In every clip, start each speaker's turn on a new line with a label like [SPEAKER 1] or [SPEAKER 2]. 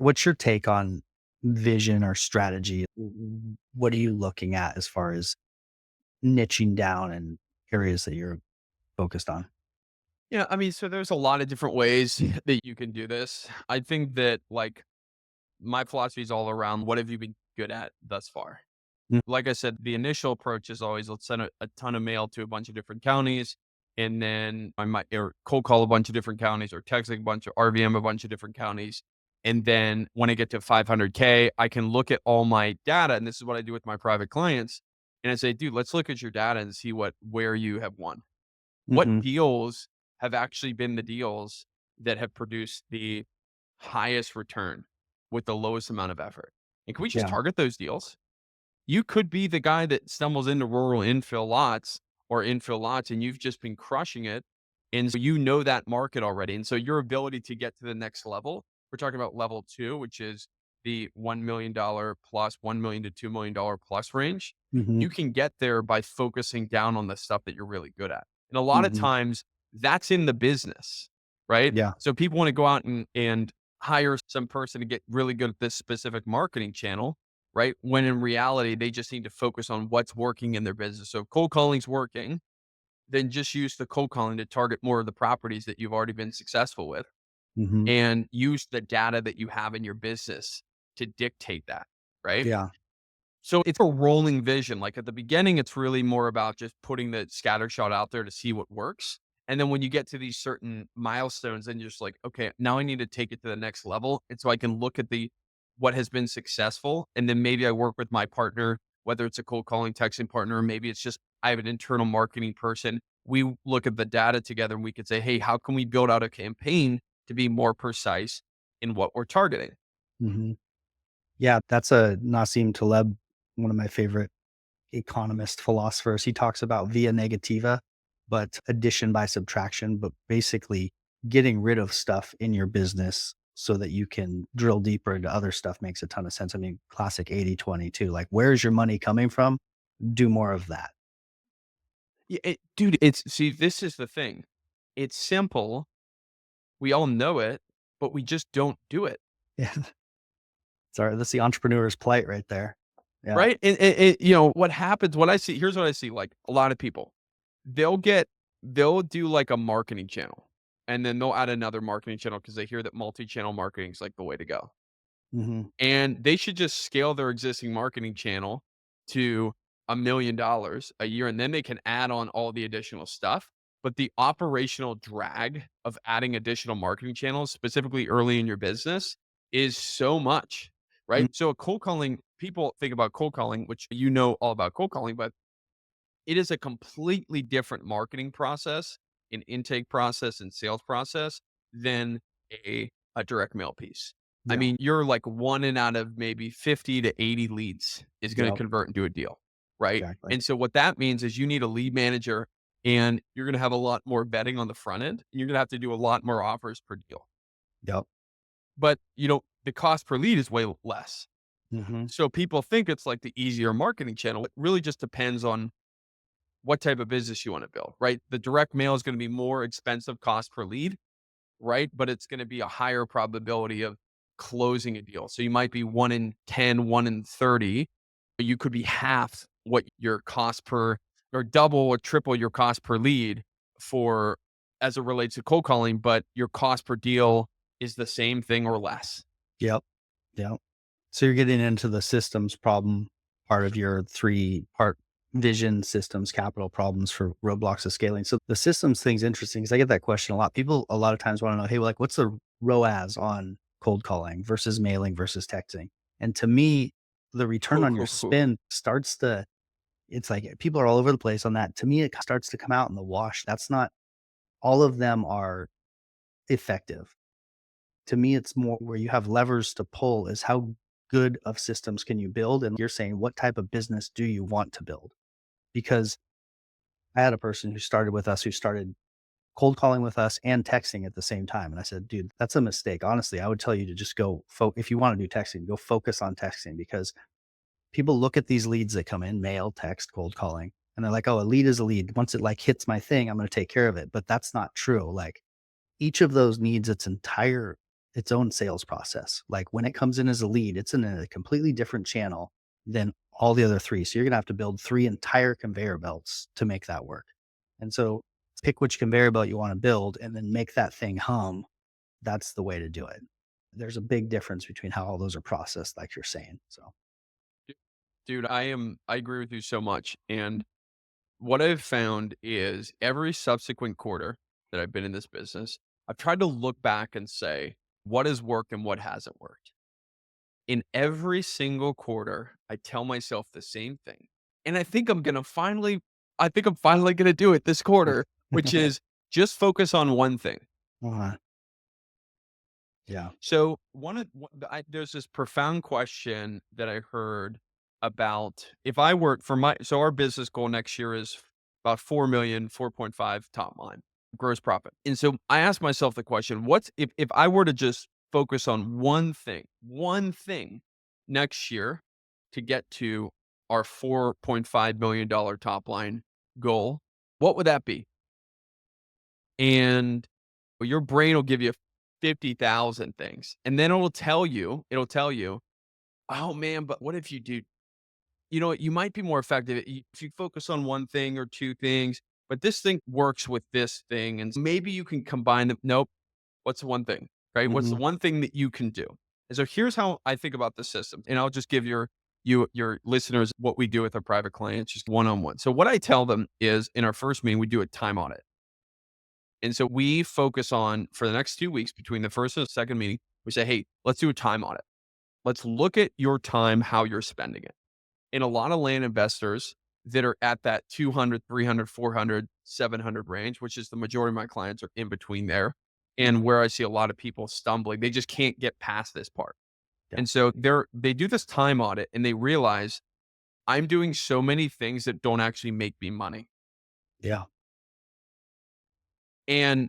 [SPEAKER 1] What's your take on vision or strategy? What are you looking at as far as niching down and areas that you're focused on?
[SPEAKER 2] Yeah, I mean, so there's a lot of different ways that you can do this. I think that like my philosophy is all around what have you been good at thus far?
[SPEAKER 1] Mm.
[SPEAKER 2] Like I said, the initial approach is always let's send a ton of mail to a bunch of different counties. And then I might or cold call a bunch of different counties or text a bunch of RVM a bunch of different counties. And then when I get to 500K, I can look at all my data. And this is what I do with my private clients. And I say, dude, let's look at your data and see where you have won. What
[SPEAKER 1] Mhm.
[SPEAKER 2] deals have actually been the deals that have produced the highest return with the lowest amount of effort? And can we just
[SPEAKER 1] Yeah.
[SPEAKER 2] target those deals? You could be the guy that stumbles into rural infill lots, and you've just been crushing it. And so you know that market already. And so your ability to get to the next level, we're talking about level two, which is the $1 million plus, 1 million to $2 million plus range.
[SPEAKER 1] Mhm.
[SPEAKER 2] You can get there by focusing down on the stuff that you're really good at. And a lot of
[SPEAKER 1] Mhm.
[SPEAKER 2] times that's in the business, right?
[SPEAKER 1] Yeah.
[SPEAKER 2] So people want to go out and hire some person to get really good at this specific marketing channel, right? When in reality, they just need to focus on what's working in their business. So if cold calling's working, then just use the cold calling to target more of the properties that you've already been successful with
[SPEAKER 1] Mhm.
[SPEAKER 2] and use the data that you have in your business to dictate that, right?
[SPEAKER 1] Yeah.
[SPEAKER 2] So it's a rolling vision. Like at the beginning, it's really more about just putting the scatter shot out there to see what works. And then when you get to these certain milestones, then you're just like, okay, now I need to take it to the next level. And so I can look at the what has been successful. And then maybe I work with my partner, whether it's a cold calling texting partner, or maybe it's just I have an internal marketing person. We look at the data together and we could say, hey, how can we build out a campaign to be more precise in what we're targeting?
[SPEAKER 1] Mhm. Yeah, that's a Nassim Taleb, one of my favorite economist philosophers. He talks about via negativa, but addition by subtraction, but basically getting rid of stuff in your business so that you can drill deeper into other stuff makes a ton of sense. I mean, classic 80/20 too. Like, where's your money coming from? Do more of that.
[SPEAKER 2] Yeah, dude, it's see, this is the thing. It's simple. We all know it, but we just don't do it,
[SPEAKER 1] Yeah. Sorry, that's the entrepreneur's plight right there. Yeah.
[SPEAKER 2] right? What happens, what I see here's what I see, like, a lot of people, they'll get they'll do, like, a marketing channel, and then they'll add another marketing channel because they hear that multi-channel marketing is, like, the way to go.
[SPEAKER 1] Mhm.
[SPEAKER 2] And they should just scale their existing marketing channel to $1 million a year, and then they can add on all the additional stuff. But the operational drag of adding additional marketing channels, specifically early in your business, is so much,
[SPEAKER 1] Mm.
[SPEAKER 2] right? So, a cold calling, people think about cold calling, which you know all about cold calling, but it is a completely different marketing process, an intake process, and sales process than a direct mail piece. I
[SPEAKER 1] Yeah.
[SPEAKER 2] mean, you're like one in out of maybe 50 to 80 leads is going to
[SPEAKER 1] Yep.
[SPEAKER 2] convert into a deal, right?
[SPEAKER 1] Exactly.
[SPEAKER 2] And so what that means is you need a lead manager and you're going to have a lot more betting on the front end. And you're going to have to do a lot more offers per deal.
[SPEAKER 1] Yep.
[SPEAKER 2] But, the cost per lead is way less.
[SPEAKER 1] Mhm.
[SPEAKER 2] So people think it's like the easier marketing channel. It really just depends on what type of business you want to build, right? The direct mail is going to be more expensive cost per lead, right? But it's going to be a higher probability of closing a deal. So you might be 1 in 10, 1 in 30, but you could be half what your cost per or double or triple your cost per lead for as it relates to cold calling, but your cost per deal is the same thing or less.
[SPEAKER 1] Yep. Yep. So you're getting into the systems problem part of your three-part vision systems capital problems for roadblocks of scaling. So the systems thing's interesting because I get that question a lot. People a lot of times want to know, hey, well, like what's the ROAS on cold calling versus mailing versus texting? And to me, the return on your spend starts to, it's like people are all over the place on that. To me, it starts to come out in the wash. That's not all of them are effective. To me, it's more where you have levers to pull is how good of systems can you build? And you're saying, what type of business do you want to build? Because I had a person who started with us who started cold calling with us and texting at the same time. And I said, dude, that's a mistake. Honestly, I would tell you to just go, if you want to do texting, go focus on texting because people look at these leads that come in, mail, text, cold calling, and they're like, oh, a lead is a lead. Once it like hits my thing, I'm going to take care of it. But that's not true. Like each of those needs its entire its own sales process. Like when it comes in as a lead, it's in a completely different channel than all the other three. So you're going to have to build three entire conveyor belts to make that work. And so pick which conveyor belt you want to build and then make that thing hum. That's the way to do it. There's a big difference between how all those are processed, like you're saying. So,
[SPEAKER 2] Dude, I agree with you so much. And what I've found is every subsequent quarter that I've been in this business, I've tried to look back and say, what has worked and what hasn't worked. In every single quarter, I tell myself the same thing. And I think I'm finally going to do it this quarter, which is just focus on one thing.
[SPEAKER 1] uh, yeah.
[SPEAKER 2] So there's this profound question that I heard about if I were for my so our business goal next year is about 4,000,000, 4.5 top line gross profit. And so I asked myself the question, what's if I were to just focus on one thing next year to get to our $4.5 million top line goal, what would that be? And well, your brain will give you 50,000 things, and then it'll tell you, "Oh, man, but what if you do" you know what, you might be more effective if you focus on one thing or 2 things, but this thing works with this thing, and maybe you can combine them. Nope. What's the one thing, right? What's the
[SPEAKER 1] Hmm.
[SPEAKER 2] one thing that you can do? And so here's how I think about the system, and I'll just give your listeners what we do with our private clients, just one-on-one. So what I tell them is in our first meeting, we do a time audit. And so we focus on for the next 2 weeks between the first and the second meeting, we say, "Hey, let's do a time audit. Let's look at your time, how you're spending it." And a lot of land investors that are at that 200, 300, 400, 700 range, which is the majority of my clients are in between there. And where I see a lot of people stumbling, they just can't get past this part.
[SPEAKER 1] Yeah.
[SPEAKER 2] And so they do this time audit and they realize I'm doing so many things that don't actually make me money.
[SPEAKER 1] Yeah.
[SPEAKER 2] And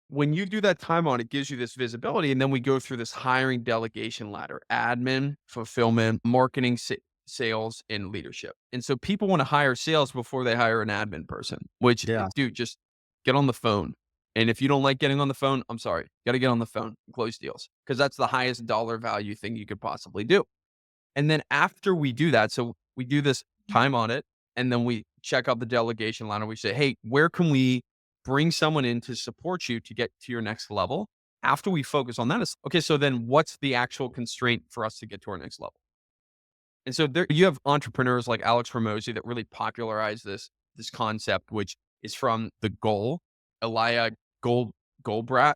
[SPEAKER 2] when you do that time on, it gives you this visibility. And then we go through this hiring delegation ladder: admin, fulfillment, marketing, sales, and leadership. And so people want to hire sales before they hire an admin person, which,
[SPEAKER 1] Yeah.
[SPEAKER 2] dude, just get on the phone. And if you don't like getting on the phone, I'm sorry, got to get on the phone and close deals because that's the highest dollar value thing you could possibly do. And then after we do that, so we do this time on it, and then we check out the delegation line and we say, hey, where can we bring someone in to support you to get to your next level? After we focus on that, is okay, so then what's the actual constraint for us to get to our next level? And so there you have entrepreneurs like Alex Ramosi that really popularized this concept, which is from The Goal. Elia Goldbrat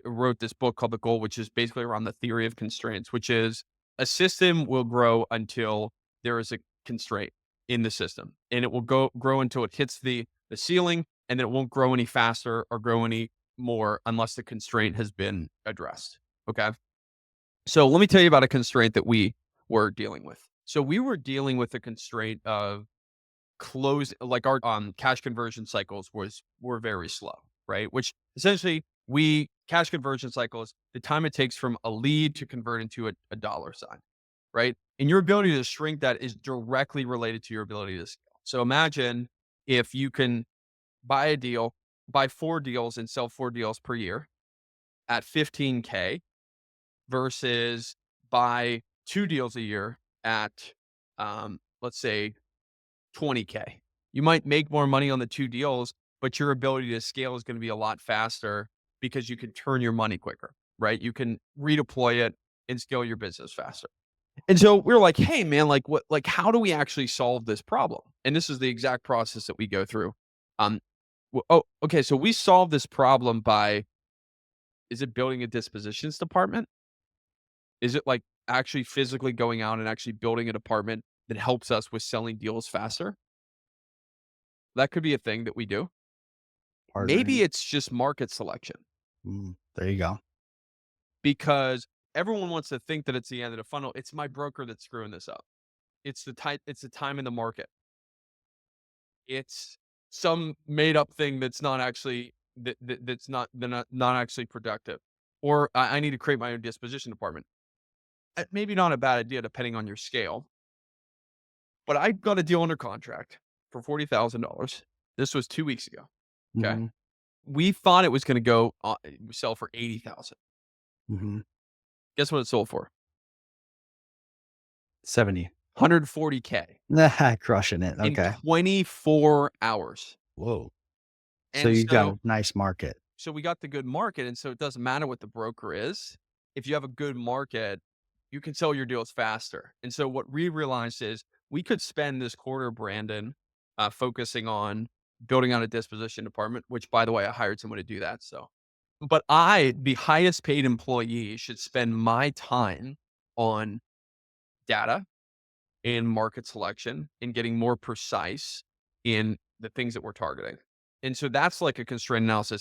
[SPEAKER 2] wrote this book called The Goal, which is basically around the theory of constraints, which is a system will grow until there is a constraint in the system, and it will grow until it hits the ceiling, and then it won't grow any faster or grow any more unless the constraint has been addressed. Okay. So let me tell you about a constraint that we were dealing with. So we were dealing with the constraint of like our cash conversion cycles were very slow, right? Which essentially we cash conversion cycles, the time it takes from a lead to convert into a dollar sign, right? And your ability to shrink that is directly related to your ability to scale. So imagine if you can buy a deal, buy 4 deals and sell 4 deals per year at 15K versus buy 2 deals a year at, let's say 20K. You might make more money on the 2 deals, but your ability to scale is going to be a lot faster because you can turn your money quicker, right? You can redeploy it and scale your business faster. And so we were like, hey man, how do we actually solve this problem? And this is the exact process that we go through. Um, okay. So we solve this problem by, is it building a dispositions department? Is it like actually physically going out and actually building a department that helps us with selling deals faster? That could be a thing that we do. Maybe
[SPEAKER 1] Partnering.
[SPEAKER 2] it's just market selection
[SPEAKER 1] There you go.
[SPEAKER 2] because everyone wants to think that it's the end of the funnel. It's my broker that's screwing this up. It's the time in the market. It's some made up thing that's not actually that's not actually productive. Or I need to create my own disposition department. Maybe not a bad idea depending on your scale. But I got a deal under contract for $40,000. This was 2 weeks ago. Okay.
[SPEAKER 1] Hmm.
[SPEAKER 2] We thought it was going to go sell for 80,000.
[SPEAKER 1] Hmm.
[SPEAKER 2] Guess what it sold for?
[SPEAKER 1] 70.
[SPEAKER 2] 140K
[SPEAKER 1] Crushing it.
[SPEAKER 2] in
[SPEAKER 1] Okay.
[SPEAKER 2] 24 hours.
[SPEAKER 1] Whoa. So
[SPEAKER 2] And
[SPEAKER 1] you got
[SPEAKER 2] so
[SPEAKER 1] a nice market.
[SPEAKER 2] so we got the good market, and so it doesn't matter what the broker is. If you have a good market, you can sell your deals faster. And so what we realized is we could spend this quarter, Brandon, focusing on building out a disposition department, which by the way, I hired someone to do that. So, but the highest paid employee, should spend my time on data and market selection and getting more precise in the things that we're targeting. And so that's like a constraint analysis